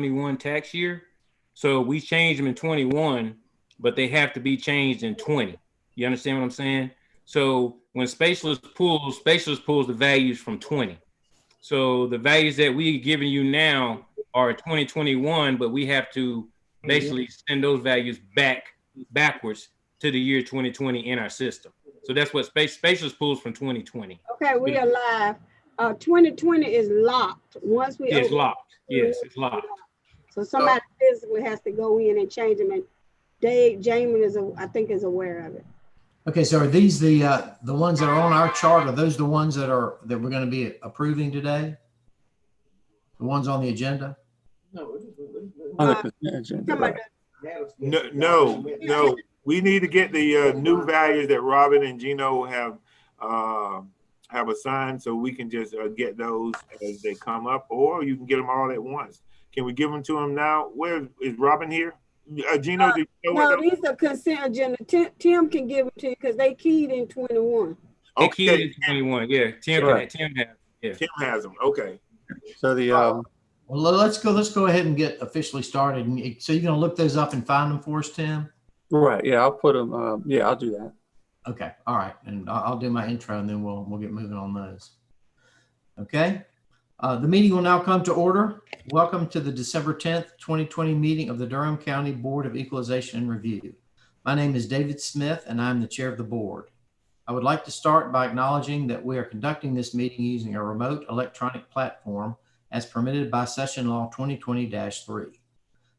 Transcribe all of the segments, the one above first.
2021 tax year. So we changed them in 21, but they have to be changed in 20. You understand what I'm saying? So when Spacialist pulls the values from 20. So the values that we're giving you now are 2021, but we have to basically send those values backwards to the year 2020 in our system. So that's what Spacialist pulls from 2020. Okay, we are live. 2020 is locked. Once we It's locked. Yes, it's locked. So somebody physically has to go in and change them, and Jamin I think is aware of it. Okay, so are these the ones that are on our chart? Are those the ones that we're going to be approving today? The ones on the agenda? No. We need to get the new values that Robin and Gino have assigned, so we can just get those as they come up, or you can get them all at once. Can we give them to him now? Where is Robin here? Gino, do you know no, these are consent agenda. Tim can give it to you because they keyed in 21. They keyed in 21. Yeah, Tim has them. Okay. So the well, let's go ahead and get officially started. So you're going to look those up and find them for us, Tim? Right. Yeah, I'll put them. Yeah, I'll do that. Okay. All right. And I'll do my intro, and then we'll get moving on those. Okay. The meeting will now come to order. Welcome to the December 10th, 2020 meeting of the Durham County Board of Equalization and Review. My name is David Smith, and I'm the chair of the board. I would like to start by acknowledging that we are conducting this meeting using a remote electronic platform as permitted by Session Law 2020-3.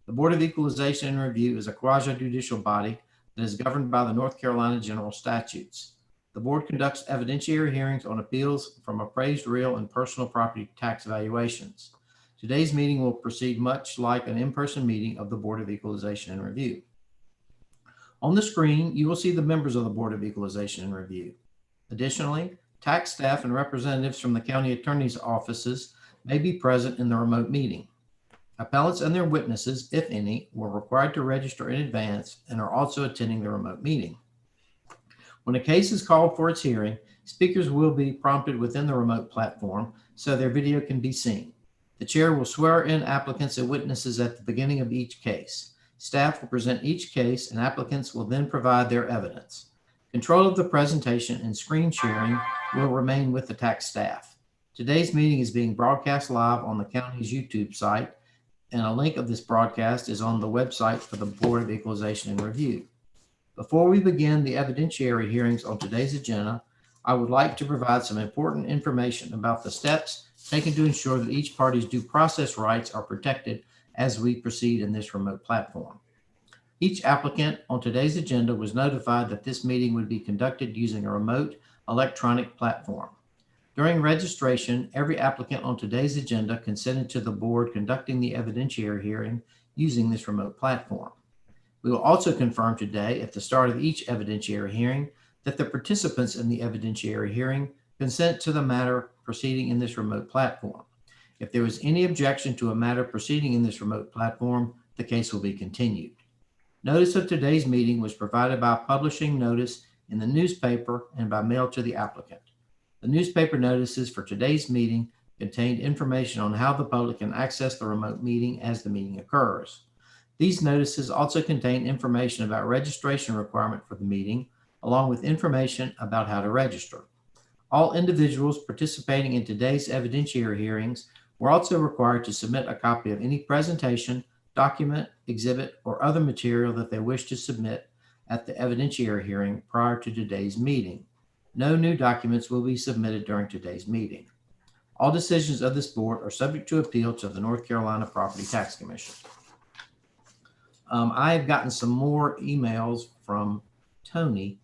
The Board of Equalization and Review is a quasi-judicial body that is governed by the North Carolina General Statutes. The board conducts evidentiary hearings on appeals from appraised real and personal property tax valuations. Today's meeting will proceed much like an in-person meeting of the Board of Equalization and Review. On the screen, you will see the members of the Board of Equalization and Review. Additionally, tax staff and representatives from the county attorney's offices may be present in the remote meeting. Appellants and their witnesses, if any, were required to register in advance and are also attending the remote meeting. When a case is called for its hearing, speakers will be prompted within the remote platform so their video can be seen. The chair will swear in applicants and witnesses at the beginning of each case. Staff will present each case, and applicants will then provide their evidence. Control of the presentation and screen sharing will remain with the tax staff. Today's meeting is being broadcast live on the county's YouTube site, and a link of this broadcast is on the website for the Board of Equalization and Review. Before we begin the evidentiary hearings on today's agenda, I would like to provide some important information about the steps taken to ensure that each party's due process rights are protected as we proceed in this remote platform. Each applicant on today's agenda was notified that this meeting would be conducted using a remote electronic platform. During registration, every applicant on today's agenda consented to the board conducting the evidentiary hearing using this remote platform. We will also confirm today at the start of each evidentiary hearing that the participants in the evidentiary hearing consent to the matter proceeding in this remote platform. If there is any objection to a matter proceeding in this remote platform, the case will be continued. Notice of today's meeting was provided by publishing notice in the newspaper and by mail to the applicant. The newspaper notices for today's meeting contained information on how the public can access the remote meeting as the meeting occurs. These notices also contain information about registration requirement for the meeting, along with information about how to register. All individuals participating in today's evidentiary hearings were also required to submit a copy of any presentation, document, exhibit, or other material that they wish to submit at the evidentiary hearing prior to today's meeting. No new documents will be submitted during today's meeting. All decisions of this board are subject to appeal to the North Carolina Property Tax Commission. I have gotten some more emails from Tony,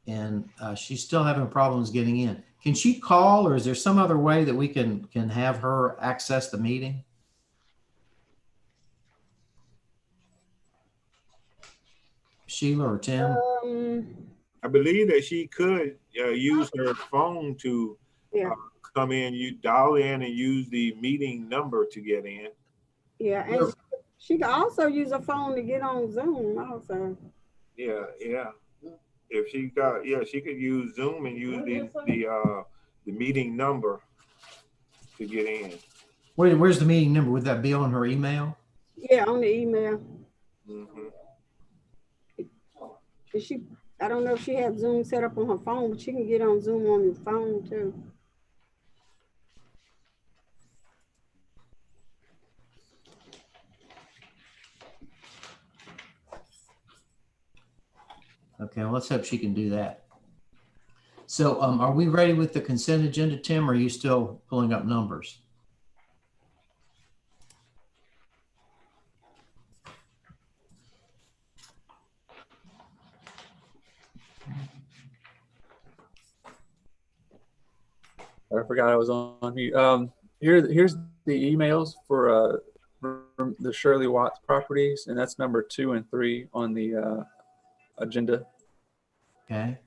and she's still having problems getting in. Can she call, or is there some other way that we can have her access the meeting? Sheila or Tim? I believe that she could use her phone to come in. You dial in and use the meeting number to get in. Yeah, and she can also use a phone to get on Zoom also. Yeah. If she got, she could use Zoom and use the meeting number to get in. Where's the meeting number? Would that be on her email? Yeah, on the email. Mhm. And I don't know if she has Zoom set up on her phone, but she can get on Zoom on your phone too. Okay, well, let's hope she can do that. So are we ready with the consent agenda, Tim, or are you still pulling up numbers? I forgot I was on mute. Here's the emails for the Shirley Watts properties, and that's number 2 and 3 on the agenda. Okay.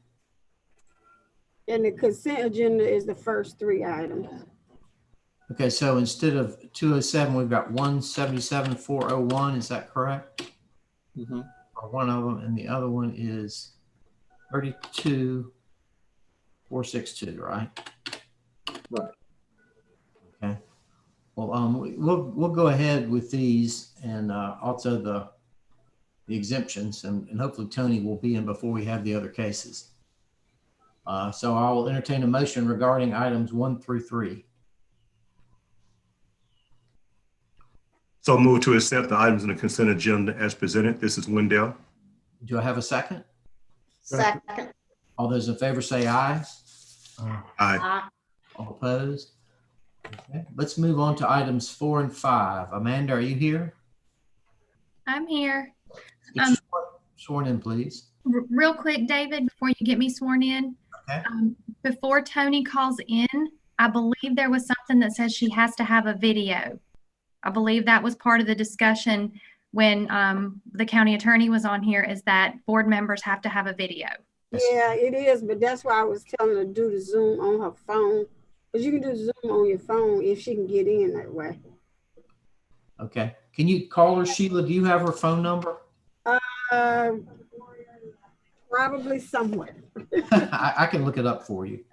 And the consent agenda is the first 3 items. Okay, so instead of 207, we've got 177,401. Is that correct? Mm-hmm. Or one of them, and the other one is 32,462, right? Right. Okay. Well, we'll go ahead with these and also the exemptions, and hopefully Tony will be in before we have the other cases. So I will entertain a motion regarding items 1 through 3. So move to accept the items in the consent agenda as presented. This is Wendell. Do I have a second? Second. All those in favor say aye. Aye. All opposed? Okay. Let's move on to items 4 and 5. Amanda, are you here? I'm here. Get you sworn in, please. Real quick, David, before you get me sworn in, Okay. before Tony calls in, I believe there was something that says she has to have a video. I believe that was part of the discussion when the county attorney was on here, is that board members have to have a video. Yes. Yeah, it is, but that's why I was telling her to do the Zoom on her phone. Because you can do Zoom on your phone if she can get in that way. Okay. Can you call her, Sheila? Do you have her phone number? Probably somewhere. I can look it up for you.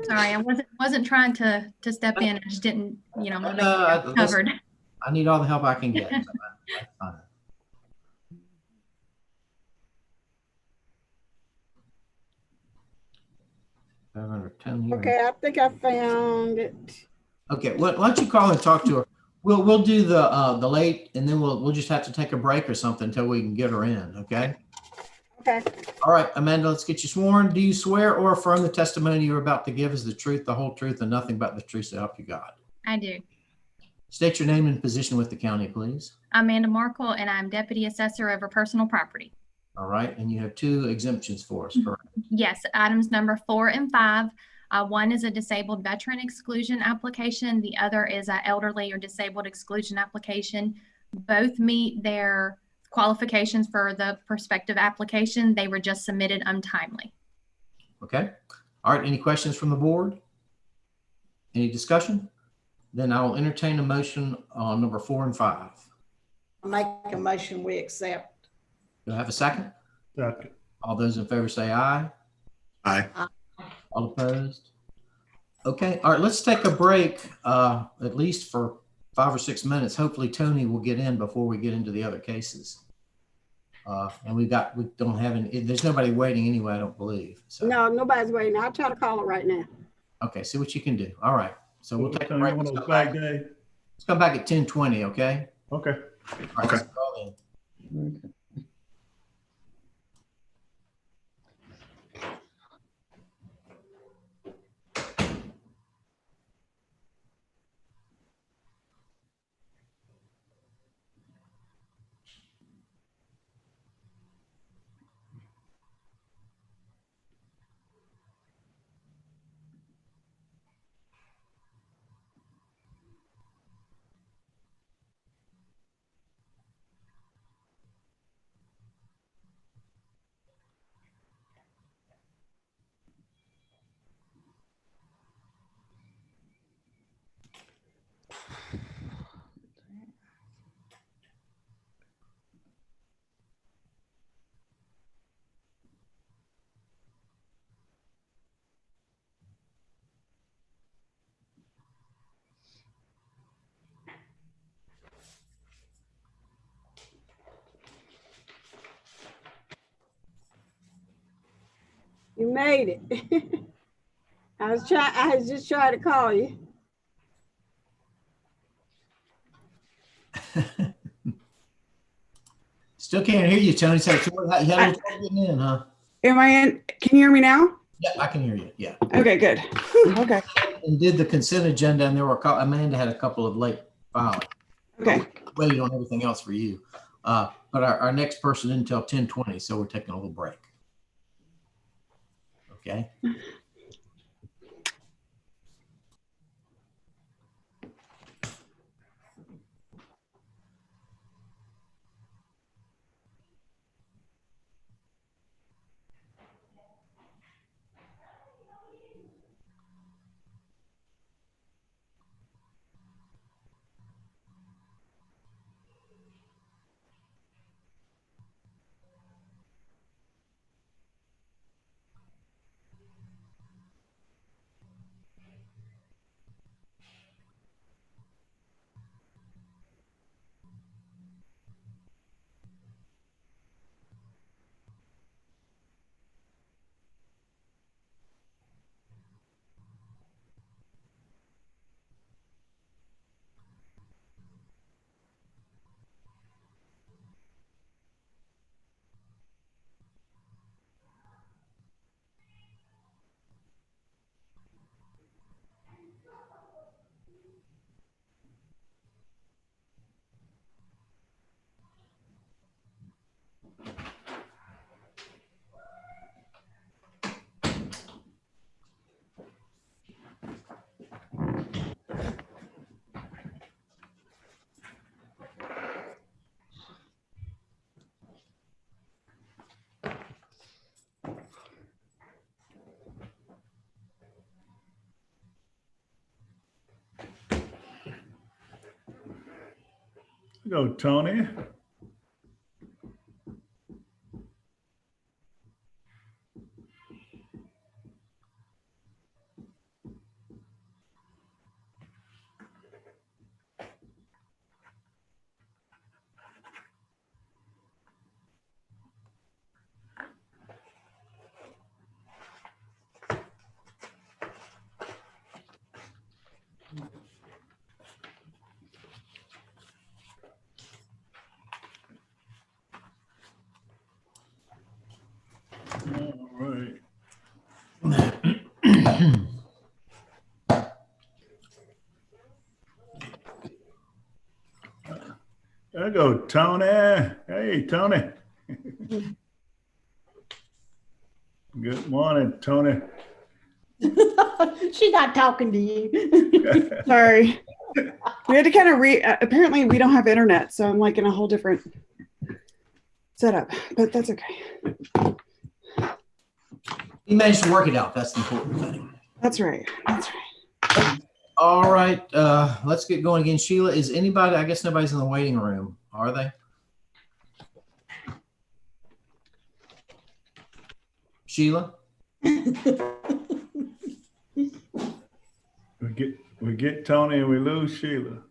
Sorry, I wasn't trying to step in. I just didn't, want to make No, it covered. I need all the help I can get. So that's fine. Okay, I think I found it. Okay, why don't you call and talk to her? We'll do the late, and then we'll just have to take a break or something until we can get her in. Okay. Okay. All right, Amanda, let's get you sworn. Do you swear or affirm the testimony you're about to give is the truth, the whole truth, and nothing but the truth to help you God? I do. State your name and position with the county, please. I'm Amanda Markle, and I'm Deputy Assessor over Personal Property. All right, and you have 2 exemptions for us, correct? Yes, items number 4 and 5. One is a disabled veteran exclusion application. The other is an elderly or disabled exclusion application. Both meet their qualifications for the prospective application. They were just submitted untimely. Okay. All right, any questions from the board? Any discussion? Then I will entertain a motion on number 4 and 5. I'll make a motion, we accept. Do I have a second? Second. All those in favor say aye. Aye. All opposed? Okay, all right, let's take a break, at least for 5 or 6 minutes. Hopefully Tony will get in before we get into the other cases. And we don't have any, there's nobody waiting anyway, I don't believe. So. No, nobody's waiting. I'll try to call her right now. Okay, see what you can do. All right, so we'll take a Tony, break. you want Let's those come back. back day? Let's come back at 10:20, okay? Okay. All right, Okay. let's call in. Okay. made it. I was just trying to call you. Still can't hear you, Tony. So you had a little trouble getting in, huh? Am I in? Can you hear me now? Yeah, I can hear you. Yeah. Okay, good. Whew, okay. And did the consent agenda, and there were Amanda had a couple of late filing. Okay. Waiting on everything else for you. But our next person isn't until 10:20, so we're taking a little break. Okay. Go, Tony. All right. There you go, Tony. Hey, Tony. Good morning, Tony. She's not talking to you. Sorry. We had to kind of apparently we don't have internet, so I'm like in a whole different setup, but that's okay. You managed to work it out. That's the important thing. That's right. That's right. All right. Let's get going again. Sheila, is anybody, I guess nobody's in the waiting room, are they? Sheila? We get Tony and we lose Sheila.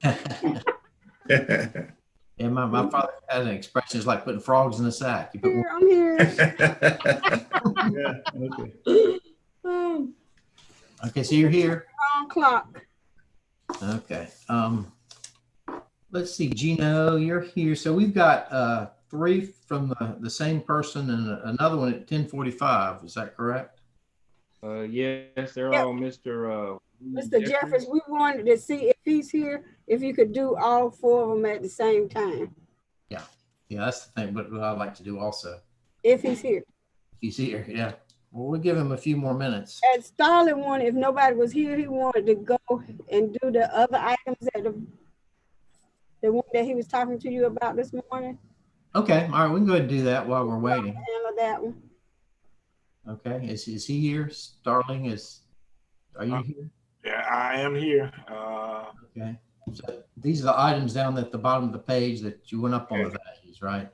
Yeah, my father has an expression, it's like putting frogs in a sack. You put Here, I'm here. Yeah, okay. Okay, so you're here. Wrong clock. Okay. Let's see, Gino, you're here. So we've got 3 from the same person and another one at 10:45. Is that correct? Yes, they're Yep. all Mr. Mr. Jeffers, we wanted to see if he's here, if you could do all 4 of them at the same time, Yeah, that's the thing, but what I'd like to do also. if he's here. He's here, yeah. Well, we'll give him a few more minutes. And Starling wanted, if nobody was here, he wanted to go and do the other items that the one that he was talking to you about this morning. Okay, all right, we can go ahead and do that while we're waiting. Handle that one. Okay, is he here? Starling, are you here? Yeah, I am here. Okay, so these are the items down at the bottom of the page that you went up on the values, right?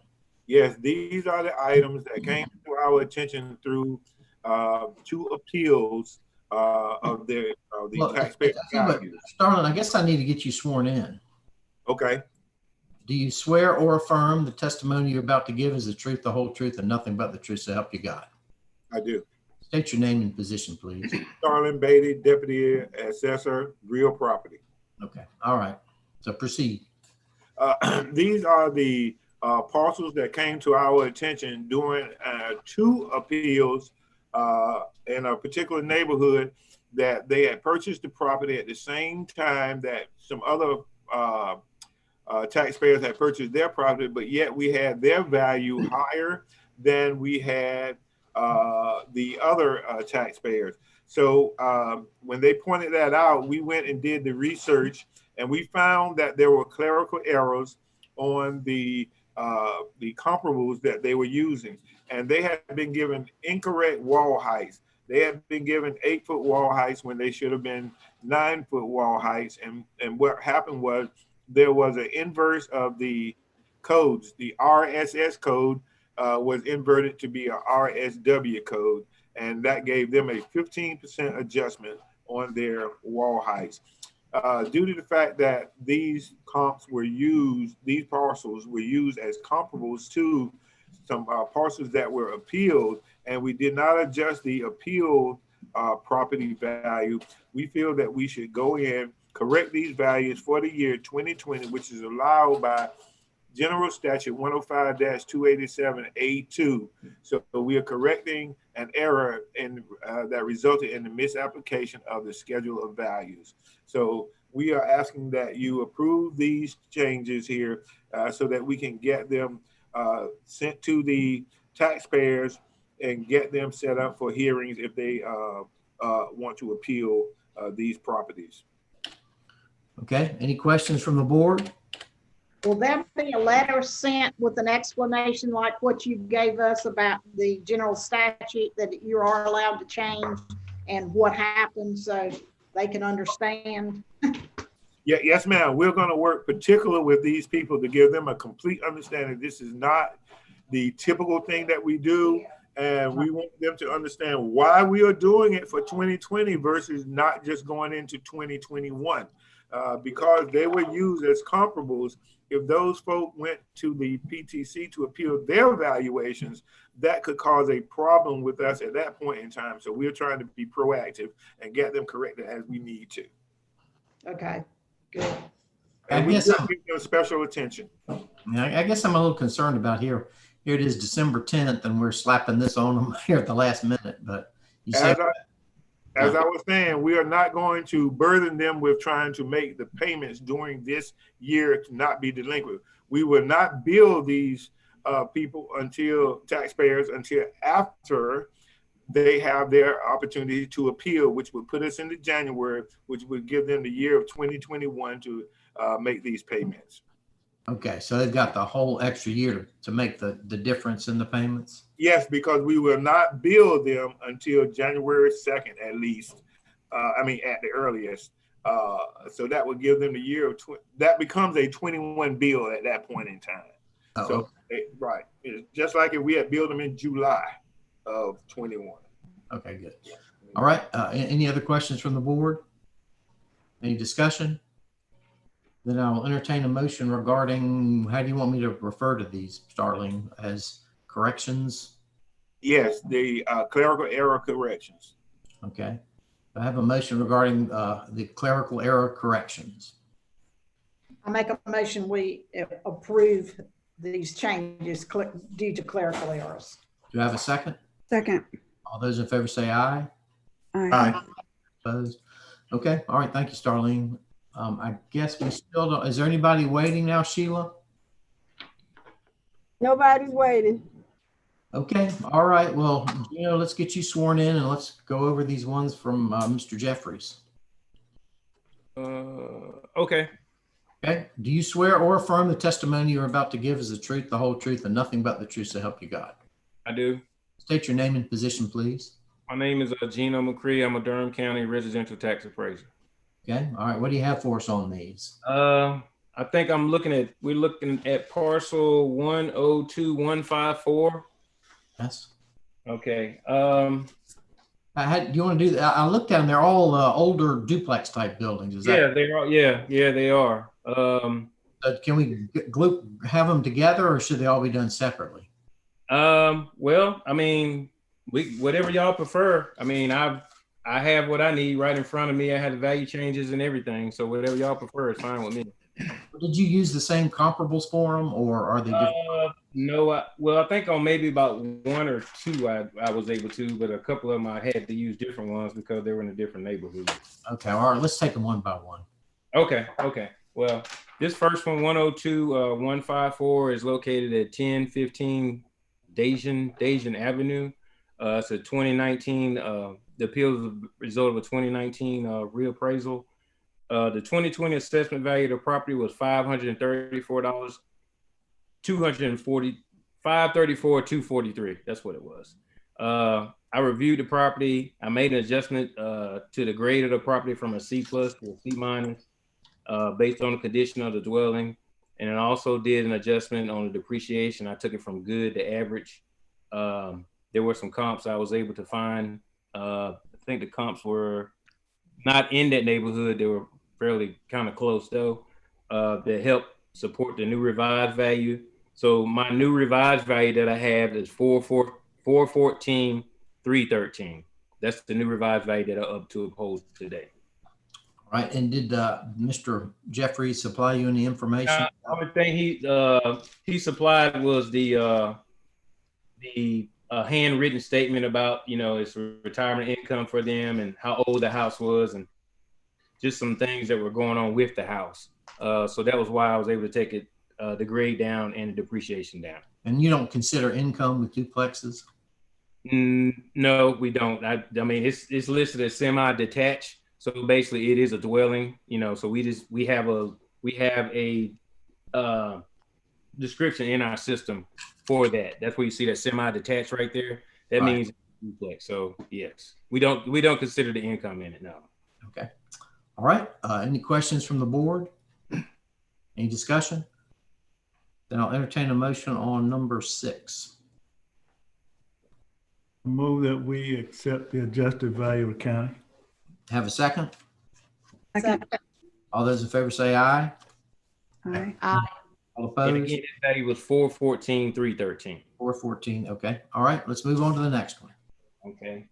Yes, these are the items that came to our attention through 2 appeals of the taxpayer values. Starling, I guess I need to get you sworn in. Okay. Do you swear or affirm the testimony you're about to give is the truth, the whole truth, and nothing but the truth, so help you God? I do. State your name and position, please. Starlin Beatty, Deputy Assessor, Real Property. Okay, all right. So proceed. These are the parcels that came to our attention during 2 appeals in a particular neighborhood that they had purchased the property at the same time that some other taxpayers had purchased their property, but yet we had their value higher than we had the other taxpayers. So when they pointed that out, we went and did the research, and we found that there were clerical errors on the comparables that they were using, and they had been given incorrect wall heights. They had been given 8-foot wall heights when they should have been 9-foot wall heights. And what happened was there was an inverse of the codes. The RSS code was inverted to be a RSW code, and that gave them a 15% adjustment on their wall heights. Due to the fact that these comps were used, these parcels were used as comparables to some parcels that were appealed, and we did not adjust the appealed property value, we feel that we should go in, correct these values for the year 2020, which is allowed by General Statute 105-287A2. So we are correcting an error that resulted in the misapplication of the schedule of values. So we are asking that you approve these changes here so that we can get them sent to the taxpayers and get them set up for hearings if they want to appeal these properties. Okay, any questions from the board? Will there be a letter sent with an explanation like what you gave us about the general statute that you are allowed to change and what happens so they can understand? Yeah, yes, ma'am. We're going to work particularly with these people to give them a complete understanding. This is not the typical thing that we do, and we want them to understand why we are doing it for 2020 versus not just going into 2021. Because they were used as comparables. If those folk went to the PTC to appeal their valuations, that could cause a problem with us at that point in time. So we're trying to be proactive and get them corrected as we need to. Okay, good. And we give them special attention. I guess I'm a little concerned about here. Here it is December 10th, and we're slapping this on them here at the last minute. But you said, as I was saying, we are not going to burden them with trying to make the payments during this year to not be delinquent. We will not bill these people taxpayers until after they have their opportunity to appeal, which would put us into January, which would give them the year of 2021 to make these payments. okay, so they've got the whole extra year to make the difference in the payments? Yes, because we will not bill them until January 2nd, at least. At the earliest. So that would give them the year of, that becomes a 21 bill at that point in time. Oh, so, okay. Right. It's just like if we had billed them in July of 21. Okay, good. All right, any other questions from the board? Any discussion? Then I'll entertain a motion regarding, how do you want me to refer to these, Starling, as corrections? Yes, the clerical error corrections. Okay. I have a motion regarding the clerical error corrections. I make a motion we approve these changes due to clerical errors. Do I have a second? Second. All those in favor say aye. Aye. Opposed? Okay. All right. Thank you, Starling. I guess we still don't. Is there anybody waiting now, Sheila? Nobody's waiting. Okay. All right. Well, let's get you sworn in and let's go over these ones from Mr. Jeffries. Okay. Okay. Do you swear or affirm the testimony you're about to give is the truth, the whole truth, and nothing but the truth, so help you God? I do. State your name and position, please. My name is Gino McCree. I'm a Durham County residential tax appraiser. Okay. All right. What do you have for us on these? I think we're looking at parcel 102154. Yes. Okay. Do you want to do that? I looked at them. They're all older duplex type buildings. Is that? They are. Yeah, they are. Can we have them together, or should they all be done separately? Well, I mean, whatever y'all prefer. I mean, I have what I need right in front of me. I had the value changes and everything. So whatever y'all prefer is fine with me. Did you use the same comparables for them, or are they different? No, I think on maybe about one or two I was able to, but a couple of them I had to use different ones because they were in a different neighborhood. Okay, all right, let's take them one by one. Okay. Well, this first one, 102-154, is located at 1015 Dajan Avenue. It's a 2019, the appeal is a result of a 2019 reappraisal. The 2020 assessment value of the property was $534, $534,243. That's what it was. I reviewed the property. I made an adjustment to the grade of the property from a C+ to a C- based on the condition of the dwelling. And I also did an adjustment on the depreciation. I took it from good to average. There were some comps I was able to find. I think the comps were not in that neighborhood. They were fairly kind of close though, that helped support the new revised value. So my new revised value that I have is 414,313. That's the new revised value that I up to oppose today. All right, and did Mr. Jeffrey supply you any information? The only thing he supplied was the handwritten statement about, you know, his retirement income for them and how old the house was and just some things that were going on with the house. So that was why I was able to take it, the grade down and the depreciation down. And you don't consider income with duplexes? No, we don't. I mean, it's listed as semi-detached. So basically it is a dwelling, you know, so we have a description in our system for that. That's where you see that semi-detached right there. That means duplex. So yes, we don't consider the income in it. No. Okay. All right. Any questions from the board? Any discussion? Then I'll entertain a motion on number 6. Move that we accept the adjusted value of the county. Have a second? Second. All those in favor say aye. Aye. Aye. And All opposed? again, that value was 414,313. 414. Okay. All right. Let's move on to the next one. Okay.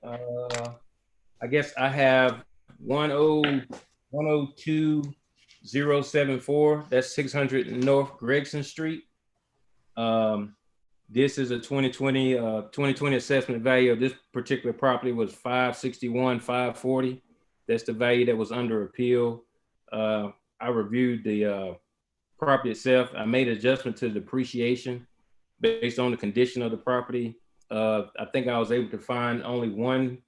I guess I have 102,074. That's 600 North Gregson Street. This is a 2020 assessment value of this particular property was 561,540. That's the value that was under appeal. I reviewed the property itself. I made an adjustment to the depreciation based on the condition of the property. I think I was able to find only one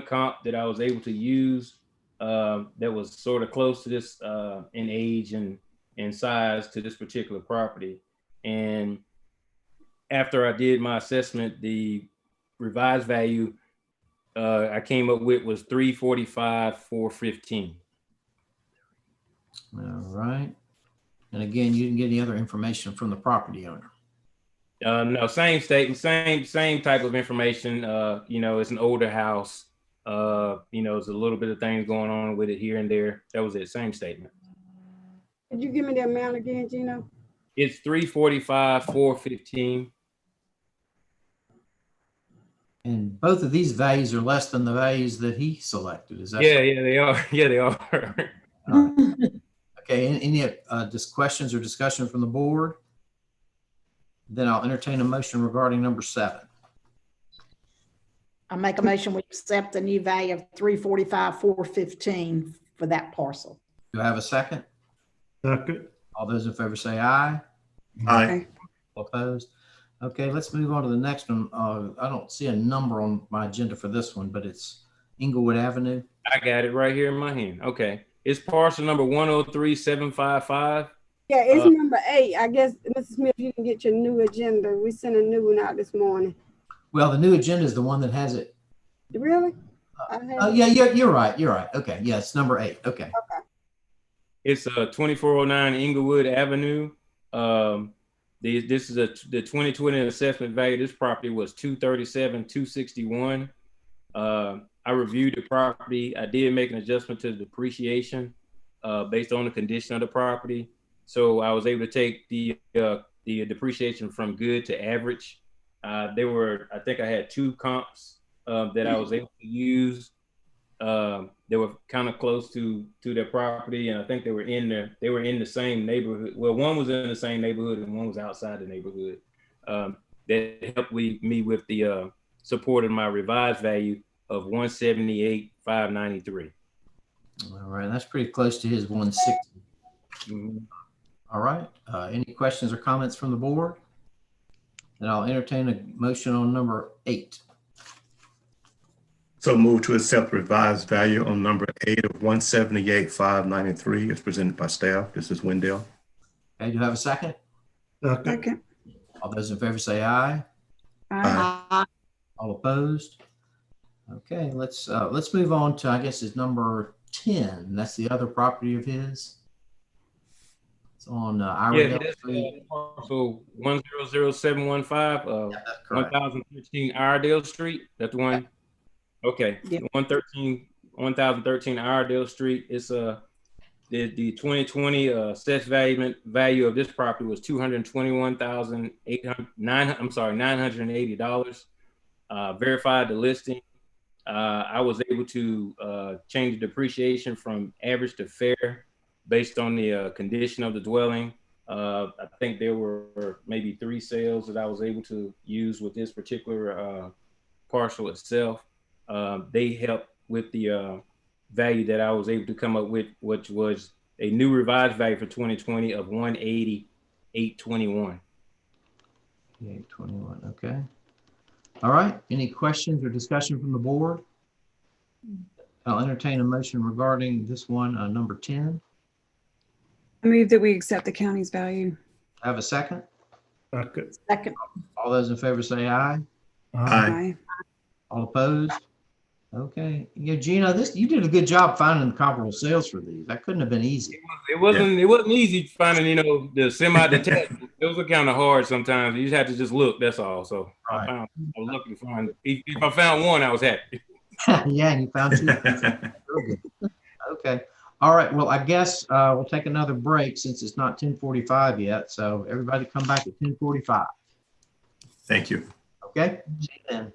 comp that I was able to use that was sort of close to this in age and size to this particular property. And after I did my assessment, the revised value I came up with was 345,415. All right. And again, you didn't get any other information from the property owner? No, same statement, same type of information. You know, it's an older house. You know, there's a little bit of things going on with it here and there. That was it, same statement. Could you give me the amount again, Gino? It's 345,415. And both of these values are less than the values that he selected. Is that? Yeah, they are. Yeah, they are. All right. Okay. Any questions or discussion from the board? Then I'll entertain a motion regarding number 7. I make a motion we accept the new value of 345,415 for that parcel. Do I have a second? Second. All those in favor say aye. Aye. All opposed? Okay, let's move on to the next one. I don't see a number on my agenda for this one, but it's Inglewood Avenue. I got it right here in my hand. Okay. It's parcel number 103,755. Yeah, it's number 8. I guess, Mrs. Smith, you can get your new agenda. We sent a new one out this morning. Well, the new agenda is the one that has it. Really? Yeah, you're right. You're right. Okay. Yeah, it's number 8. Okay. It's 2409 Inglewood Avenue. This is the 2020 assessment value. This property was 237,261. I reviewed the property. I did make an adjustment to the depreciation based on the condition of the property. So I was able to take the depreciation from good to average. I think I had two comps that I was able to use. They were kind of close to their property, and I think they were in the same neighborhood. Well, one was in the same neighborhood and one was outside the neighborhood. That helped me with the support of my revised value of 178,593. All right, that's pretty close to his 160. Mm-hmm. All right. Any questions or comments from the board? Then I'll entertain a motion on number 8. So move to accept revised value on number 8 of 178,593 as presented by staff. This is Wendell. Okay, do you have a second? Second. All those in favor say aye. Aye. All opposed? Okay, let's move on to, I guess, is number 10. That's the other property of his. It's on Iredale Street. So 100715, 1013 Iredale Street. That's the one. Okay. Yep. 1013 Iredale Street. It's the 2020 assessed value of this property was $980. Verified the listing. I was able to change the depreciation from average to fair based on the condition of the dwelling. I think there were maybe 3 sales that I was able to use with this particular parcel itself. They helped with the value that I was able to come up with, which was a new revised value for 2020 of 180,821. 821. Okay. All right. Any questions or discussion from the board? I'll entertain a motion regarding this one, number 10. I move that we accept the county's value. Have a second? Second. All those in favor say aye. Aye. All opposed? Okay. Yeah, Gina, you did a good job finding the comparable sales for these. That couldn't have been easy. It wasn't easy finding, the semi-detached. Those are kind of hard sometimes. You just have to just look, that's all. So Right. I was lucky to find, if I found one, I was happy. Yeah, and you found 2. Real good. Okay. All right. Well, I guess we'll take another break since it's not 10:45 yet. So everybody come back at 10:45. Thank you. Okay. See you then.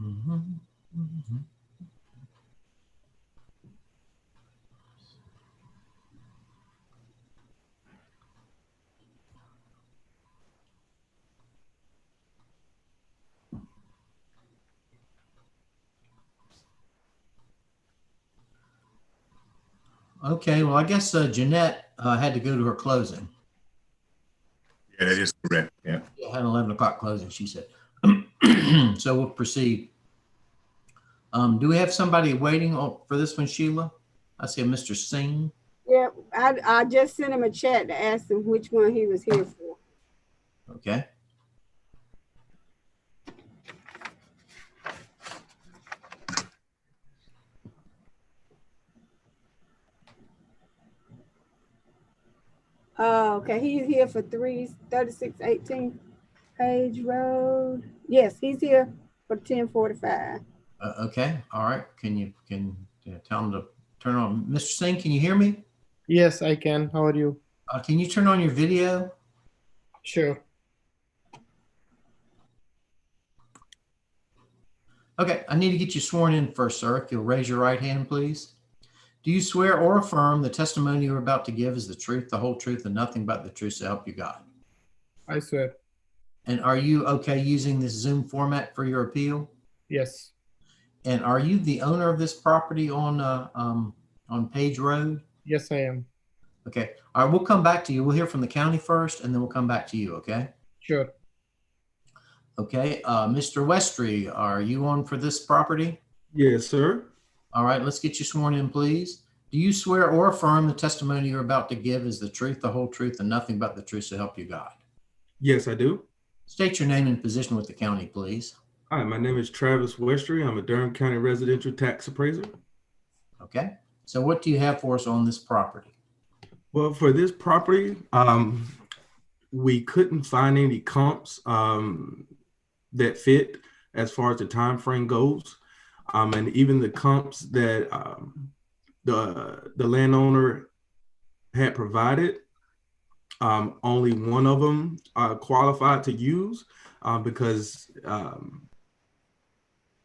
Mhm, mhm. Okay, well, I guess Jeanette had to go to her closing. Yeah, that is correct. Yeah. Yeah, had an 11 o'clock closing, she said. So we'll proceed. Do we have somebody waiting for this one, Sheila? I see a Mr. Singh. Yeah, I just sent him a chat to ask him which one he was here for. Okay. Oh, okay. He's here for 3618 Page Road. Yes, he's here for 1045. Okay. All right. Can you tell him to turn on? Mr. Singh, can you hear me? Yes, I can. How are you? Can you turn on your video? Sure. Okay. I need to get you sworn in first, sir. If you'll raise your right hand, please. Do you swear or affirm the testimony you're about to give is the truth, the whole truth, and nothing but the truth, so help you God? I swear. And are you okay using this Zoom format for your appeal? Yes. And are you the owner of this property on Page Road? Yes, I am. Okay. All right. We'll come back to you. We'll hear from the county first, and then we'll come back to you. Okay. Sure. Okay. Mr. Westry, are you on for this property? Yes, sir. All right. Let's get you sworn in, please. Do you swear or affirm the testimony you're about to give is the truth, the whole truth, and nothing but the truth, so help you God? Yes, I do. State your name and position with the county, please. Hi, my name is Travis Westry. I'm a Durham County residential tax appraiser. Okay. So what do you have for us on this property? Well, for this property, we couldn't find any comps that fit as far as the time frame goes. And even the comps that the landowner had provided, only one of them qualified to use because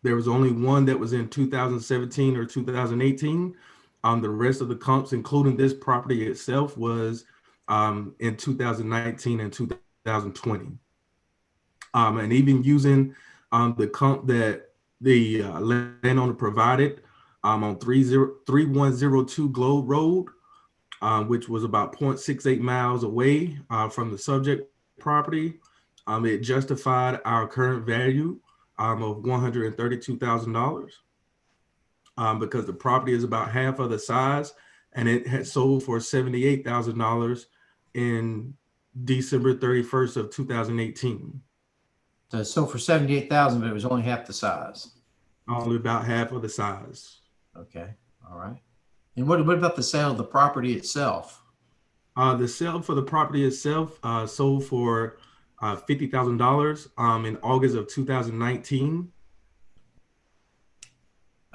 there was only one that was in 2017 or 2018. The rest of the comps, including this property itself, was in 2019 and 2020. And even using the comp that the landowner provided on 3102 Globe Road, which was about 0.68 miles away from the subject property, it justified our current value of $132,000 because the property is about half of the size, and it had sold for $78,000 in December 31st of 2018. So it sold for $78,000, but it was only half the size. Only about half of the size. Okay. All right. And what about the sale of the property itself? The sale for the property itself sold for $50,000 in August of 2019.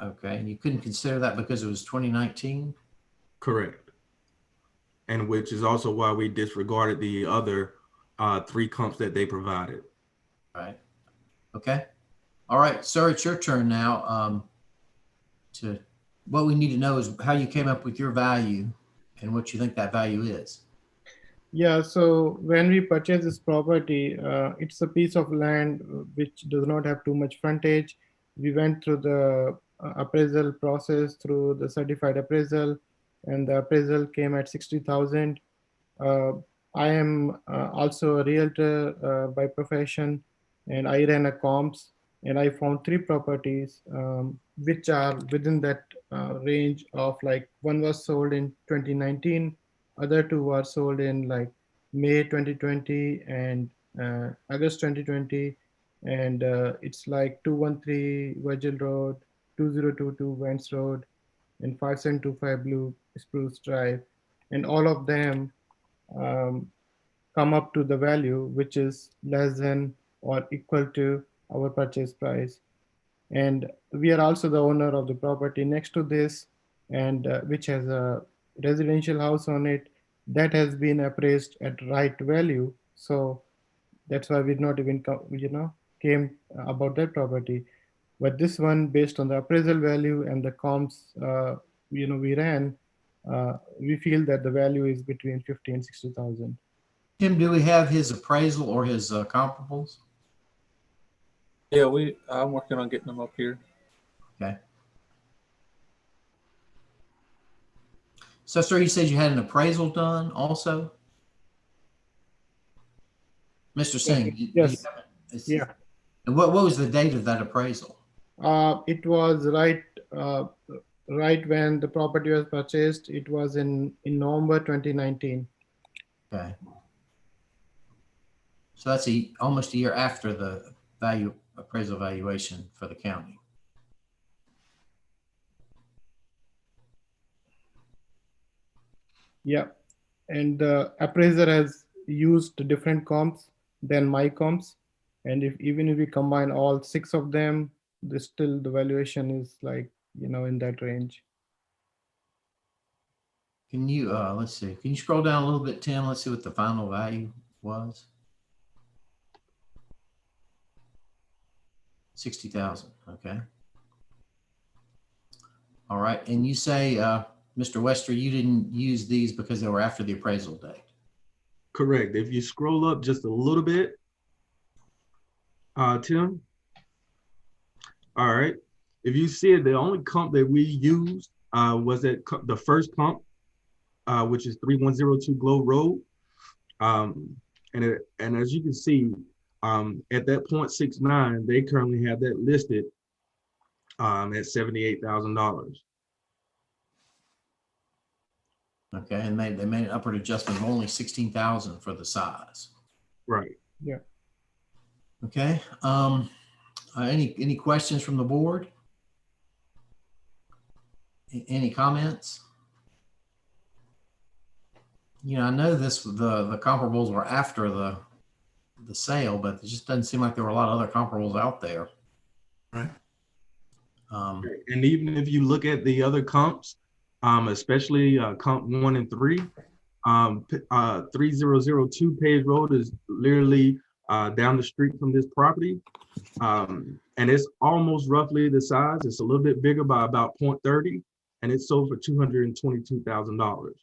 Okay. And you couldn't consider that because it was 2019? Correct. And which is also why we disregarded the other 3 comps that they provided. Right. Okay. All right, sir, it's your turn now. What we need to know is how you came up with your value and what you think that value is. Yeah, so when we purchase this property, it's a piece of land which does not have too much frontage. We went through the appraisal process through the certified appraisal, and the appraisal came at 60,000. I am also a realtor by profession, and I ran a comps, and I found 3 properties which are within that range of, like, one was sold in 2019, other 2 were sold in like May 2020 and August 2020, and it's like 213 Virgil Road, 2022 Vance Road, and 5725 Blue Spruce Drive, and all of them come up to the value which is less than or equal to our purchase price. And we are also the owner of the property next to this, and which has a residential house on it that has been appraised at right value. So that's why we not even came about that property. But this one, based on the appraisal value and the comps, we ran, we feel that the value is between 50 and 60,000. Tim, do we have his appraisal or his comparables? Yeah, I'm working on getting them up here. Okay. So, sir, you said you had an appraisal done also? Mr. Singh? Yes. Yeah. And what was the date of that appraisal? It was right when the property was purchased. It was in November 2019. Okay. So that's almost a year after the appraisal valuation for the county. Yeah, and the appraiser has used different comps than my comps, and even if we combine all 6 of them, the valuation is like in that range. Can you let's see? Can you scroll down a little bit, Tim? Let's see what the final value was. 60,000. Okay. All right, and you say, Mr. Wester, you didn't use these because they were after the appraisal date. Correct. If you scroll up just a little bit, Tim. All right. If you see it, the only comp that we used was the first comp, which is 3102 Glow Road. And as you can see, at that 0.69, they currently have that listed at $78,000. Okay, and they made an upward adjustment of only 16,000 for the size. Right. Yeah. Okay. Any questions from the board? Any comments? I know the comparables were after the sale, but it just doesn't seem like there were a lot of other comparables out there. Right. And even if you look at the other comps, especially comp 1 and 3, 3002 Page Road is literally down the street from this property. And it's almost roughly the size. It's a little bit bigger by about 0.30, and it's sold for $222,000.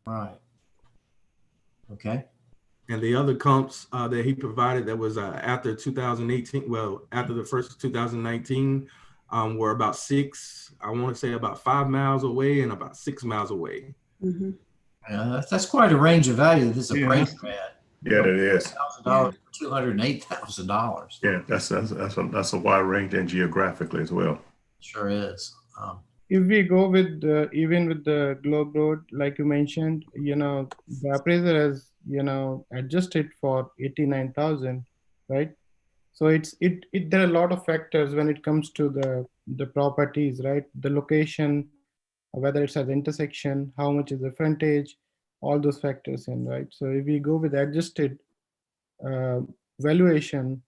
Right. Okay. And the other comps that he provided that was after 2018, well, after the first of 2019, were about 5 miles away and about 6 miles away. Mm-hmm. Yeah, that's quite a range of value that this appraiser had. Yeah, it is. $1,000 to $208,000. Yeah, that's a wide range, and geographically as well. Sure is. If we go with even with the Globe Road, like you mentioned, the appraiser has adjusted for 89,000, right? So there are a lot of factors when it comes to the properties, right? The location, whether it's at the intersection, how much is the frontage, all those factors in, right? So if we go with adjusted valuation,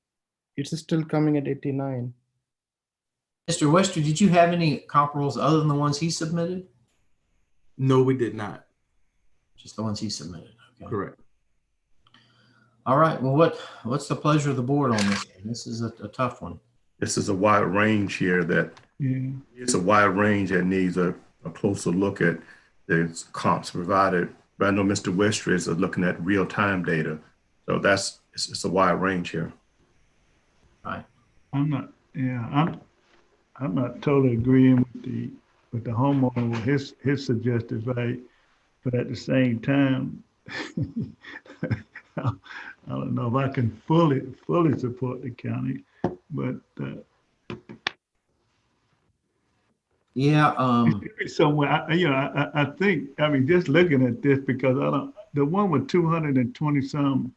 it's still coming at 89. Mr. Wester, did you have any comparables other than the ones he submitted? No, we did not. Just the ones he submitted. Okay. Correct. All right. Well, what's the pleasure of the board on this? This is a tough one. This is a wide range here it's a wide range that needs a closer look at the comps provided. But I know Mr. Wester is looking at real-time data. So it's a wide range here. Right. I'm not totally agreeing with the homeowner with his suggested value, but at the same time, I don't know if I can fully support the county, but yeah, somewhere I think just looking at this, because the one with 220 some.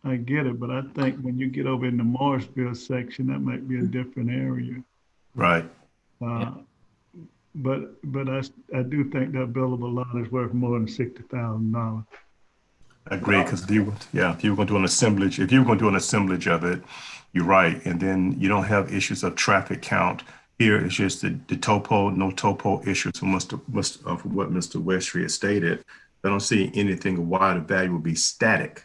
I get it, but I think when you get over in the Morrisville section, that might be a different area. Right. But I do think that buildable lot is worth more than $60,000. I agree, because if you were going to do an assemblage of it, you're right, and then you don't have issues of traffic count. Here it's just the no topo issues from what Mr. Westry has stated. I don't see anything of why the value would be static.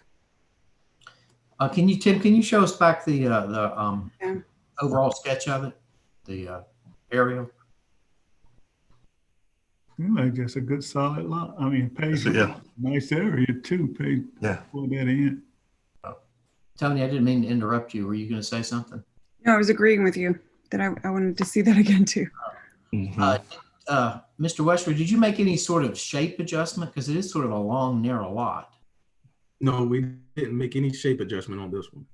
Tim, can you show us back the Yeah. overall sketch of it? The aerial? Like that's a good solid lot. I mean, page, Yeah. nice area too. Page, Yeah. pull that in. Tony, I didn't mean to interrupt you. Were you going to say something? No, I was agreeing with you that I wanted to see that again too. Mr. Westwood, did you make any sort of shape adjustment? Because it is sort of a long, narrow lot. No, we didn't make any shape adjustment on this one.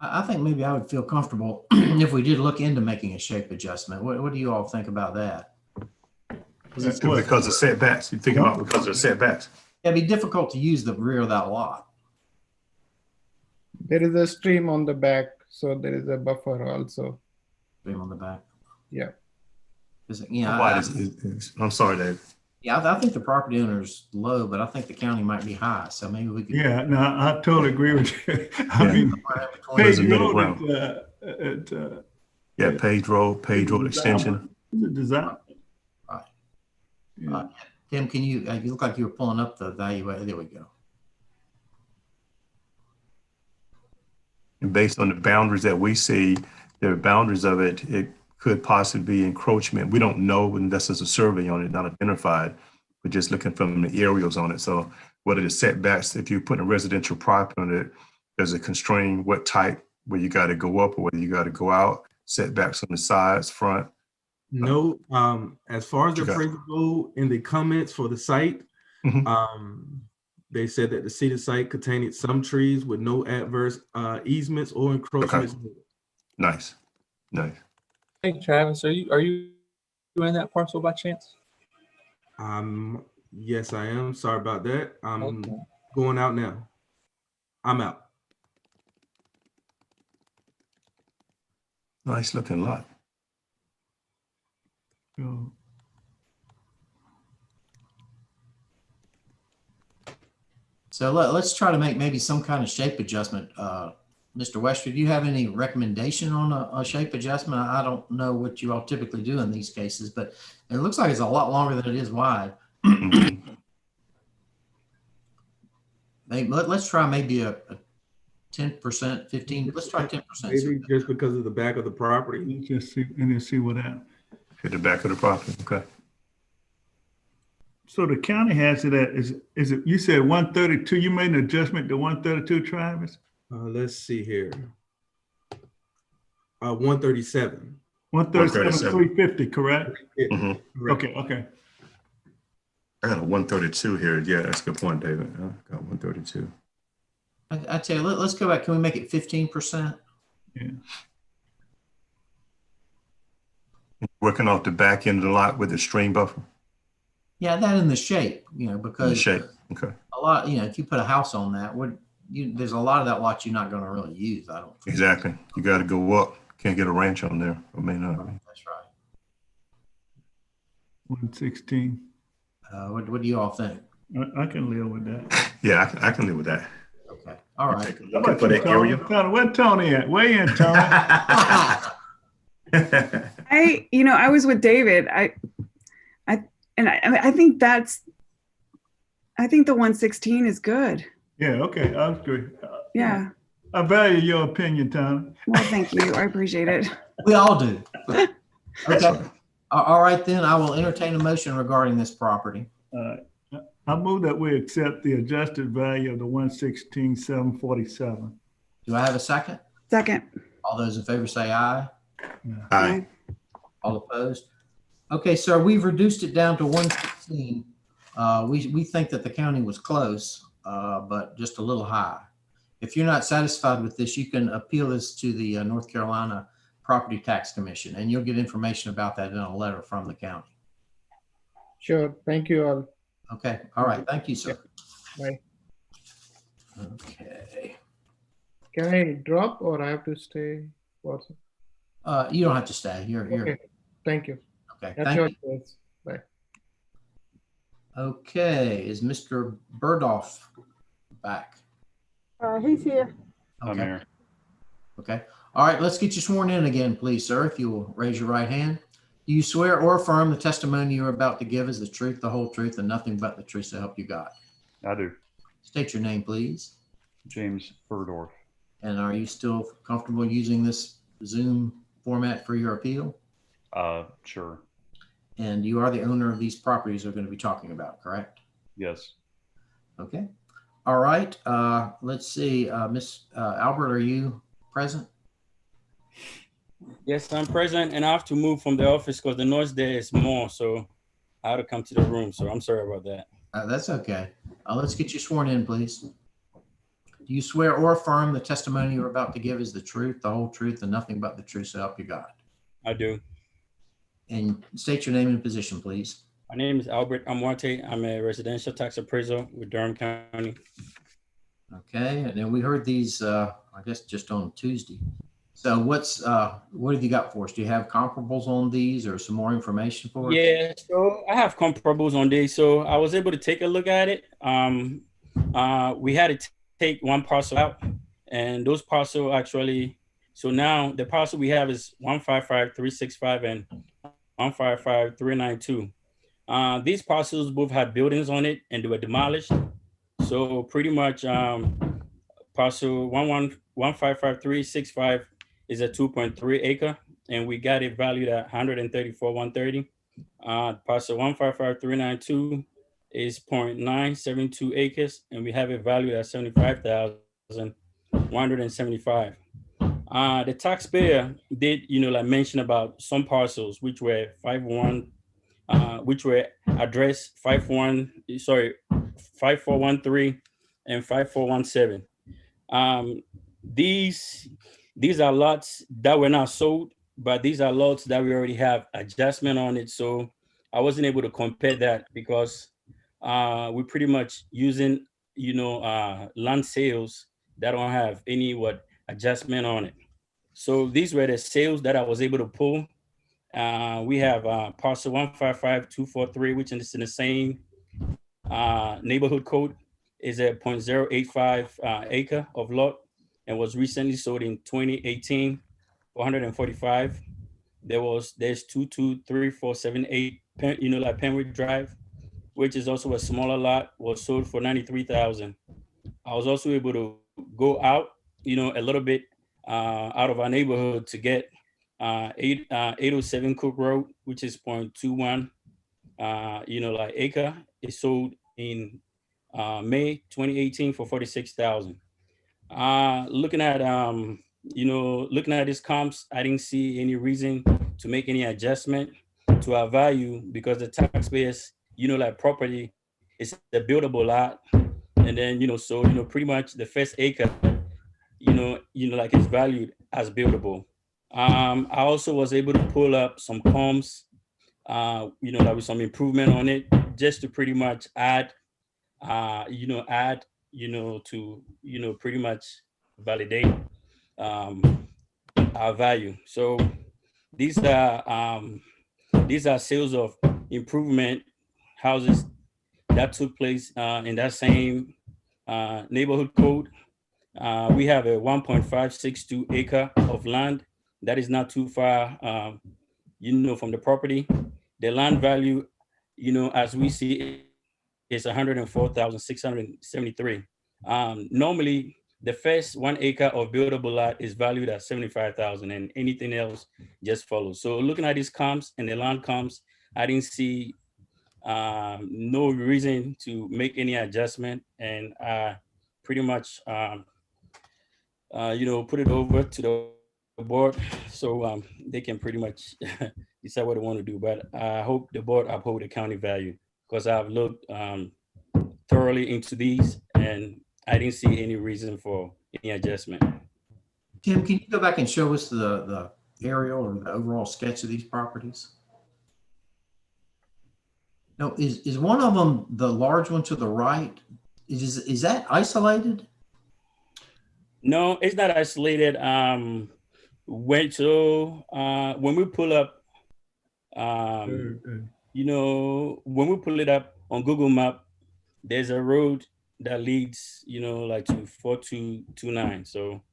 I think maybe I would feel comfortable if we did look into making a shape adjustment. What do you all think about that? Because of setbacks. You think about because of setbacks. It'd be difficult to use the rear of that lot. There is a stream on the back, so there is a buffer also. Stream on the back. Yeah. I'm sorry, Dave. Yeah, I think the property owner's low, but I think the county might be high. So maybe we could. Yeah, no, I totally agree with you. I mean, There's a Page middle Road ground. Page Road extension. The design. Right. Yeah. Tim, can you look like you were pulling up the value? There we go. And based on the boundaries that we see, the boundaries of it, it could possibly be encroachment. We don't know unless there's a survey on it, not identified. We're just looking from the aerials on it. So what are the setbacks? If you put a residential property on it, does it constrain what type, where you got to go up or whether you got to go out? Setbacks on the sides, front? No, as far as the appraisal go in the comments for the site, they said that the seated site contained some trees with no adverse easements or encroachments. Okay. Nice. Hey Travis, are you in that parcel by chance? Yes, I am. Sorry about that. I'm going out now. I'm out. Nice looking lot. Oh. So let's try to make maybe some kind of shape adjustment. Mr. Westwood, do you have any recommendation on a shape adjustment? I don't know what you all typically do in these cases, but it looks like it's a lot longer than it is wide. Let's try maybe a 10%, 15. Let's try 10%. Maybe just because of the back of the property. Let's just see and then see what happens. Hit the back of the property. Okay. So the county has it at is it? You said 132. You made an adjustment to 132, Travis. Let's see here. 137. 137, 350, correct? Correct. Okay. I got a 132 here. Yeah, that's a good point, David. I got 132. I tell you, let's go back. Can we make it 15%? Yeah. Working off the back end of the lot with the stream buffer. Yeah, that in the shape, because the shape. Okay. A lot, if you put a house on that, there's a lot of that lot you're not going to really use. I don't think. Exactly. You got to go up. Can't get a ranch on there. I may not. That's right. 116. What do you all think? I can live with that. Yeah, I can live with that. Okay. All right. Looking for that area. Where Tony at? Weigh in, Tony. I was with David. I think the 116 is good. Yeah, okay, I agree. Yeah. I value your opinion, Tony. Well, thank you. I appreciate it. We all do. Okay. All right, then I will entertain a motion regarding this property. I move that we accept the adjusted value of the 116,747. Do I have a second? Second. All those in favor say aye. Aye. All opposed? Okay, sir, we've reduced it down to 116. We think that the county was close, but just a little high. If you're not satisfied with this, you can appeal this to the North Carolina Property Tax Commission, and you'll get information about that in a letter from the county. Sure. Thank you all. Okay. All right. Thank you, sir. Bye. Okay. Can I drop or I have to stay? You don't have to stay. You're okay. Thank you. Okay. That's your choice. Bye. Okay. Is Mr. Burdoff back? He's here. Okay. I'm here. Okay. All right. Let's get you sworn in again, please, sir. If you will raise your right hand. Do you swear or affirm the testimony you're about to give is the truth, the whole truth, and nothing but the truth, so help you God? I do. State your name, please. James Burdorf. And are you still comfortable using this Zoom format for your appeal? Sure. And you are the owner of these properties we're going to be talking about, correct? Yes. Okay. All right. Let's see. Miss Albert, are you present? Yes, I'm present, and I have to move from the office because the noise there is more, so I had to come to the room. So I'm sorry about that. That's okay. Let's get you sworn in, please. Do you swear or affirm the testimony you're about to give is the truth, the whole truth, and nothing but the truth, so help you God? I do. And state your name and position, please. My name is Albert Amwate. I'm a residential tax appraiser with Durham County. Okay, and then we heard these, I guess, just on Tuesday. So what have you got for us? Do you have comparables on these or some more information for us? Yeah, so I have comparables on these. So I was able to take a look at it. We had to take one parcel out, and those parcel actually, so now the parcel we have is 155,365 and 155,392. These parcels both had buildings on it and they were demolished. So pretty much parcel 155,365 is a 2.3 acre, and we got it valued at 134,130. Parcel 155,392 is 0.972 acres, and we have it valued at 75,175. The taxpayer did, like mention about some parcels which were 51, which were addressed 5413 and 5417. These are lots that were not sold, but these are lots that we already have adjustment on it. So I wasn't able to compare that because we're pretty much using, land sales that don't have any adjustment on it. So these were the sales that I was able to pull. We have parcel 155,243, which is in the same neighborhood code, is a 0.085 acre of lot and was recently sold in 2018 for 145. There's 223478 like Penwood Drive, which is also a smaller lot, was sold for 93,000. I was also able to go out, a little bit out of our neighborhood to get 807 Cook Road, which is 0.21 acre. It sold in May 2018 for 46,000. Looking at these comps, I didn't see any reason to make any adjustment to our value because the taxpayers, property is a buildable lot, and then pretty much the first acre, is valued as buildable. I also was able to pull up some comps, with some improvement on it, just to pretty much add, to pretty much validate our value. So these are sales of improvement houses that took place in that same neighborhood code. We have a 1.562 acre of land that is not too far, from the property. The land value, as we see, is 104,673. Normally, the first 1 acre of buildable lot is valued at 75,000, and anything else just follows. So looking at these comps and the land comps, I didn't see no reason to make any adjustment, and pretty much put it over to the board so they can pretty much decide what they want to do. But I hope the board uphold the county value because I've looked thoroughly into these and I didn't see any reason for any adjustment. Tim, can you go back and show us the aerial or the overall sketch of these properties? No, is one of them the large one to the right? Is that isolated? No, it's not isolated. When we pull up, when we pull it up on Google Map, there's a road that leads, like to 4229. So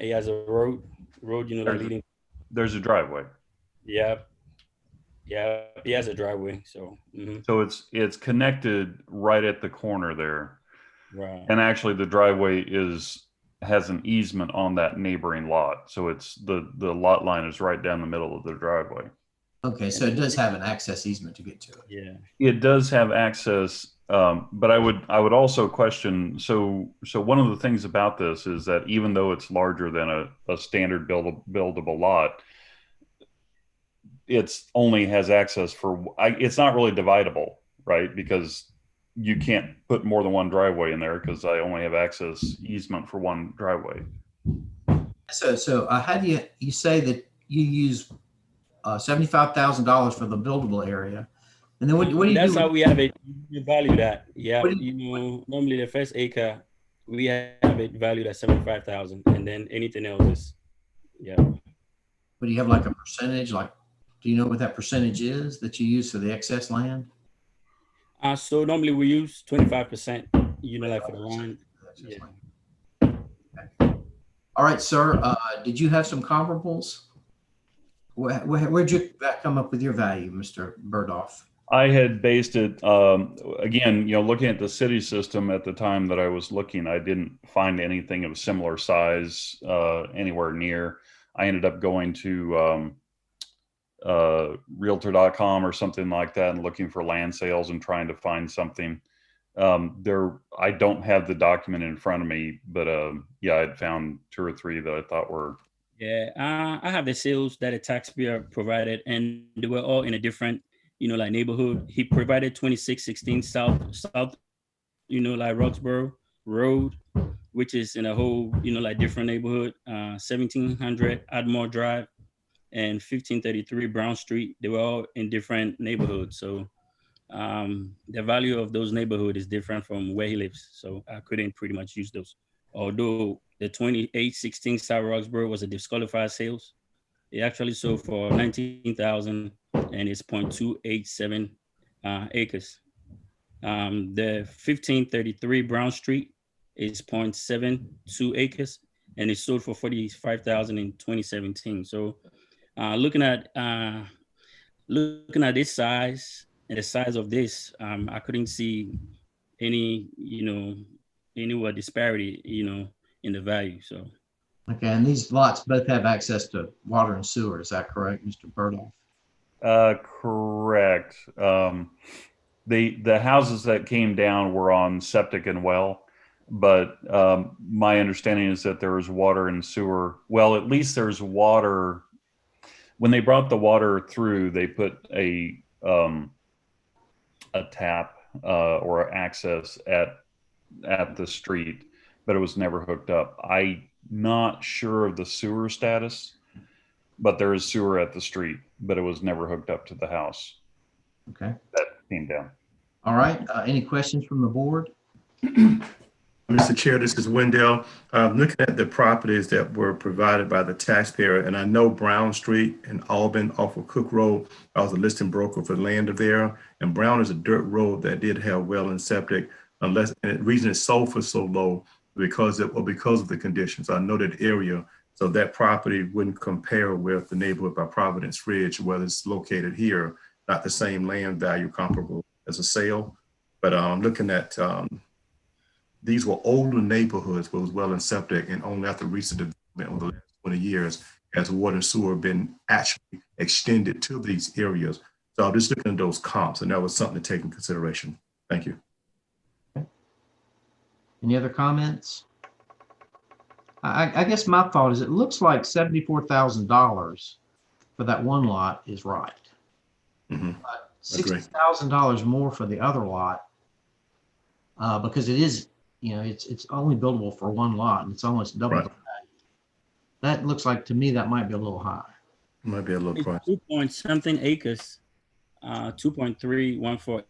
it has a road, leading. There's a driveway. Yeah, it has a driveway. So so it's connected right at the corner there. Right. And actually the driveway has an easement on that neighboring lot. So it's the lot line is right down the middle of the driveway. Okay, so it does have an access easement to get to it. Yeah. It does have access, but I would also question. So one of the things about this is that even though it's larger than a standard buildable lot, it's only has access for. It's not really dividable, right? Because you can't put more than one driveway in there because I only have access easement for one driveway. So how do you say that you use $75,000 for the buildable area, and then what do you That's do? how we have it. We value that. Yeah, What do you know, normally the first acre we have it valued at 75,000, and then anything else is, yeah. But do you have like a percentage? Like, do you know what that percentage is that you use for the excess land? So normally we use 25%. You know, like for the land. Yeah. All right, sir. Did you have some comparables? Where'd you come up with your value, Mr. Burdoff? I had based it, again, you know, looking at the city system at the time that I was looking, I didn't find anything of similar size anywhere near. I ended up going to realtor.com or something like that and looking for land sales and trying to find something. I don't have the document in front of me, but yeah, I'd found 2 or 3 that I thought were. Yeah, I have the sales that a taxpayer provided, and they were all in a different, you know, like neighborhood. He provided 2616 South, you know, like Roxborough Road, which is in a whole, you know, like different neighborhood. 1700 Admore Drive and 1533 Brown Street. They were all in different neighborhoods. So the value of those neighborhoods is different from where he lives. So I couldn't pretty much use those. Although the 2816 South Roxborough was a disqualified sales. It actually sold for 19,000 and it's 0.287 acres. The 1533 Brown Street is 0.72 acres and it sold for 45,000 in 2017. So looking at this size and the size of this, I couldn't see any, you know, anywhere disparity, you know, in the value. So. Okay, and these lots both have access to water and sewer. Is that correct, Mr. Burdoff? Correct. The houses that came down were on septic and well, but my understanding is that there was water and sewer. Well, at least there's water. When they brought the water through, they put a tap or access at the street, but it was never hooked up. I'm not sure of the sewer status, but there is sewer at the street, but it was never hooked up to the house. Okay. That came down. All right. Any questions from the board? Mr. Chair, this is Wendell. Looking at the properties that were provided by the taxpayer, and I know Brown Street in Auburn off of Cook Road, I was a listing broker for land there, and Brown is a dirt road that did have well and septic, and the reason it sold for so low because of the conditions. I know that area, so that property wouldn't compare with the neighborhood by Providence Ridge, whether it's located here, not the same land value comparable as a sale. But looking at these were older neighborhoods where it was well and septic, and only after recent development over the last 20 years has water and sewer been actually extended to these areas. So I'm just looking at those comps, and that was something to take in consideration. Thank you. Okay. Any other comments? I guess my thought is it looks like $74,000 for that one lot is right. Mm-hmm. $60,000 more for the other lot because it is, you know, it's only buildable for one lot and it's almost double the value. That looks like to me that might be a little high. Might be a little price. 2-point-something acres, 2.314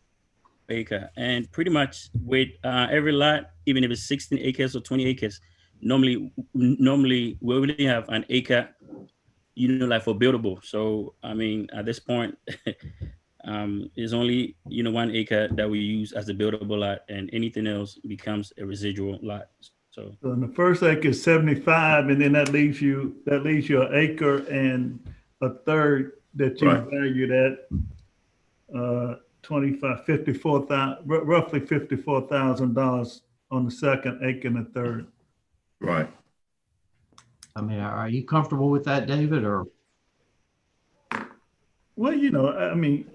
acre, and pretty much with every lot, even if it's 16 acres or 20 acres, normally we only have an acre, you know, like for buildable. So I mean, at this point, it's only, you know, 1 acre that we use as a buildable lot, and anything else becomes a residual lot. So in the first acre is 75, and then that leaves you an acre and a third that you valued at 25, $54,000, roughly $54,000 on the second, acre and a third. Right. I mean, are you comfortable with that, David, or? Well, I mean,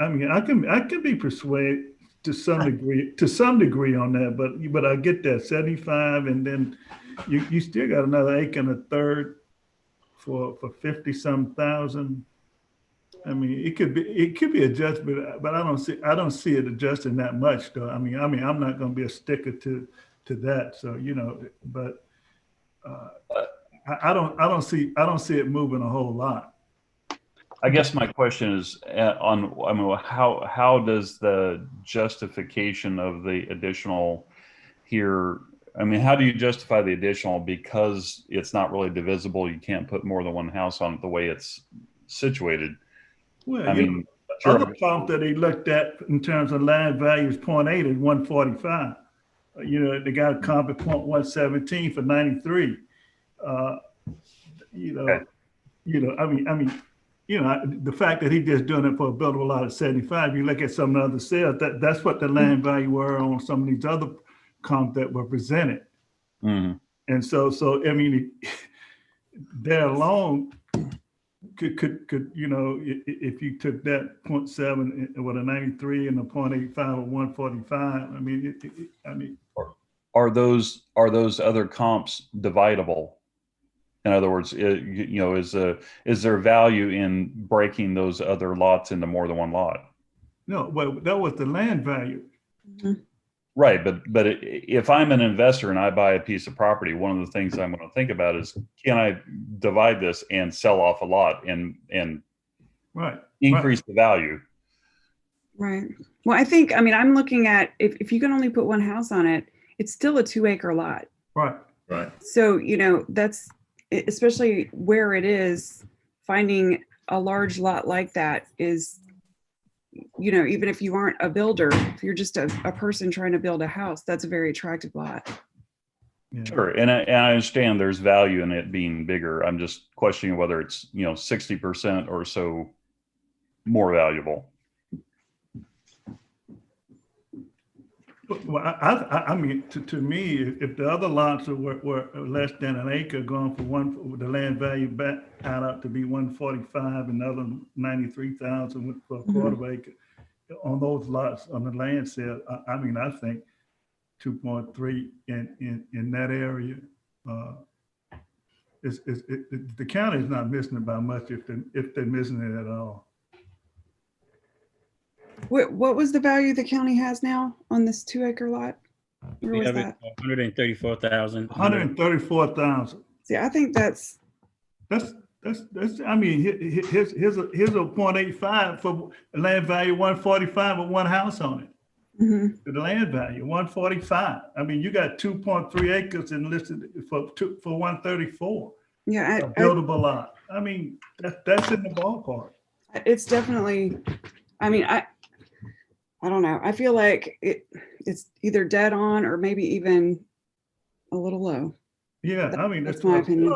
I can be persuaded to some degree on that, but I get that 75, and then you still got another acre and a third for 50-some thousand. I mean, it could be adjusted, but I don't see it adjusting that much though. I mean, I'm not going to be a sticker to that. So but I don't see it moving a whole lot. I guess my question is how does the justification of the additional here? I mean, how do you justify the additional because it's not really divisible? You can't put more than one house on it the way it's situated. Well, I mean, other comp that he looked at in terms of land value is 0.8 and 145. They got a comp at 0.117 for 93. The fact that he's just doing it for a buildable lot of 75, you look at some of the other sales, that's what the land value were on some of these other comps that were presented. Mm-hmm. And so I mean, there alone could if you took that 0.7 with a 93 and a 0.85 or 145, I mean, are those other comps dividable? In other words, is there value in breaking those other lots into more than one lot? No, well, that was the land value. Mm-hmm. Right, but if I'm an investor and I buy a piece of property, one of the things I'm going to think about is, can I divide this and sell off a lot and increase the value? Right. Well, I'm looking at if you can only put one house on it, it's still a 2-acre lot. Right. Right. So, that's, especially where it is, finding a large lot like that is, even if you aren't a builder, if you're just a person trying to build a house, that's a very attractive lot. Yeah. Sure. And I understand there's value in it being bigger. I'm just questioning whether it's, 60% or so more valuable. Well, I mean, to me, if the other lots were less than an acre, going for the land value back out to be 145, and the other 93,000 for a quarter of acre on those lots on the land sale. I think 2.3 in that area. The county is not missing it by much if they're missing it at all. What was the value the county has now on this 2-acre lot? Where was that? 134,000. 134,000. See, I think that's. I mean, here's a 0.85 for land value 145 with one house on it. Mm-hmm. The land value 145. I mean, you got 2.3 acres and listed for 134. Yeah, a buildable lot. I mean, that's in the ballpark. It's definitely. I mean, I don't know. I feel like it's either dead on or maybe even a little low. Yeah, I mean, that's my opinion.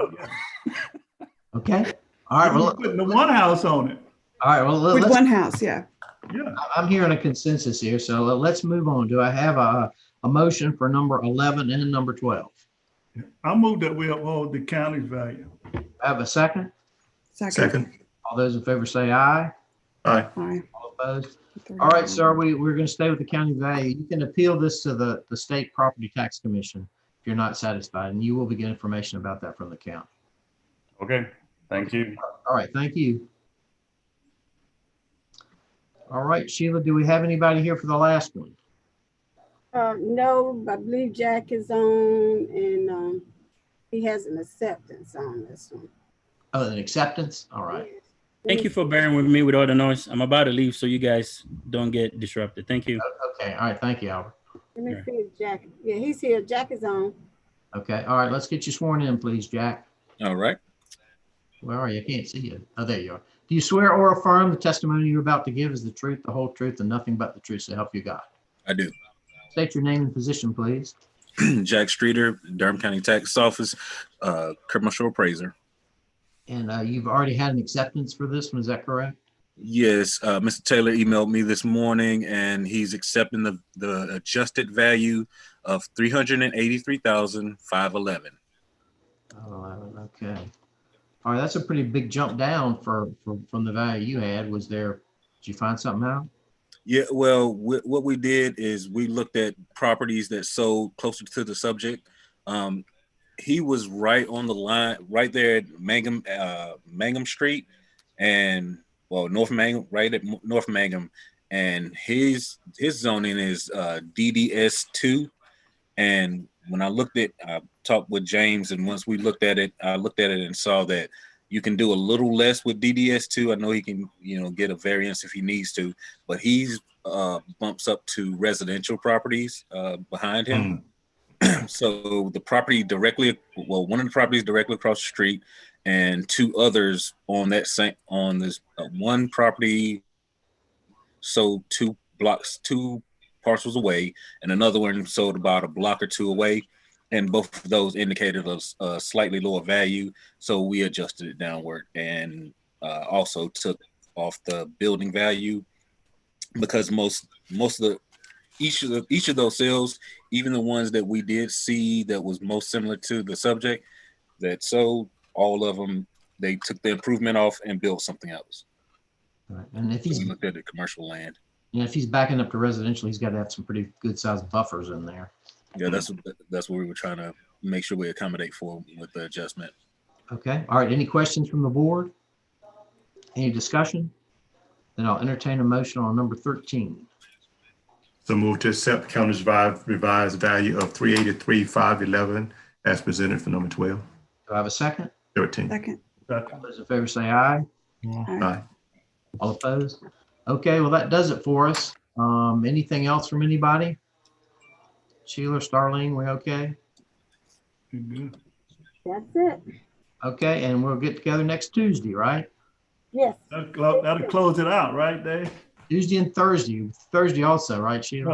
Okay. All right. Well, putting the one house on it. All right. Well, with one house, yeah. Yeah. I'm hearing a consensus here, so let's move on. Do I have a motion for number 11 and number 12? I move that we uphold the county's value. I have a second. Second. All those in favor say aye. Aye. Aye. All opposed? All right, sir, we're going to stay with the county value. You can appeal this to the State Property Tax Commission if you're not satisfied, and you will get information about that from the county. Okay, thank you. All right, thank you. All right, Sheila, do we have anybody here for the last one? No, I believe Jack is on, and he has an acceptance on this one. Oh, an acceptance? All right. Thank you for bearing with me with all the noise. I'm about to leave so you guys don't get disrupted. Thank you. Okay. All right. Thank you, Albert. Let me see if Jack. Yeah, he's here. Jack is on. Okay. All right. Let's get you sworn in, please, Jack. All right. Where are you? I can't see you. Oh, there you are. Do you swear or affirm the testimony you're about to give is the truth, the whole truth, and nothing but the truth, so help you God? I do. State your name and position, please. Jack Streeter, Durham County Tax Office, commercial appraiser. And you've already had an acceptance for this one, is that correct? Yes, Mr. Taylor emailed me this morning, and he's accepting the adjusted value of $383,511. Okay. All right, that's a pretty big jump down from the value you had. Did you find something out? Yeah, well, what we did is we looked at properties that sold closer to the subject. He was right on the line, right there at Mangum Street, and North Mangum, right at North Mangum, and his zoning is DDS2. And when I talked with James, and once we looked at it, I looked at it and saw that you can do a little less with DDS2. I know he can, get a variance if he needs to, but he's bumps up to residential properties behind him. So the property one of the properties directly across the street, and two others on this one property sold 2 parcels away, and another one sold about a block or two away, and both of those indicated a slightly lower value, so we adjusted it downward, and also took off the building value, because each of those sales, even the ones that we did see that was most similar to the subject that sold, all of them, they took the improvement off and built something else. Right. And if we looked at the commercial land. If he's backing up to residential, he's got to have some pretty good sized buffers in there. Yeah, that's what we were trying to make sure we accommodate for with the adjustment. Okay. All right. Any questions from the board? Any discussion? Then I'll entertain a motion on number 13. So move to accept county's revised value of $383,511 as presented for number 12. Do I have a second? 13. Second. All those in favor say aye. Aye. All opposed? Okay, well, that does it for us. Anything else from anybody? Sheila, Starling, we okay? That's it. Okay, and we'll get together next Tuesday, right? Yes. That'll close it out, right, Dave? Tuesday and Thursday. Thursday also, right, Sheila?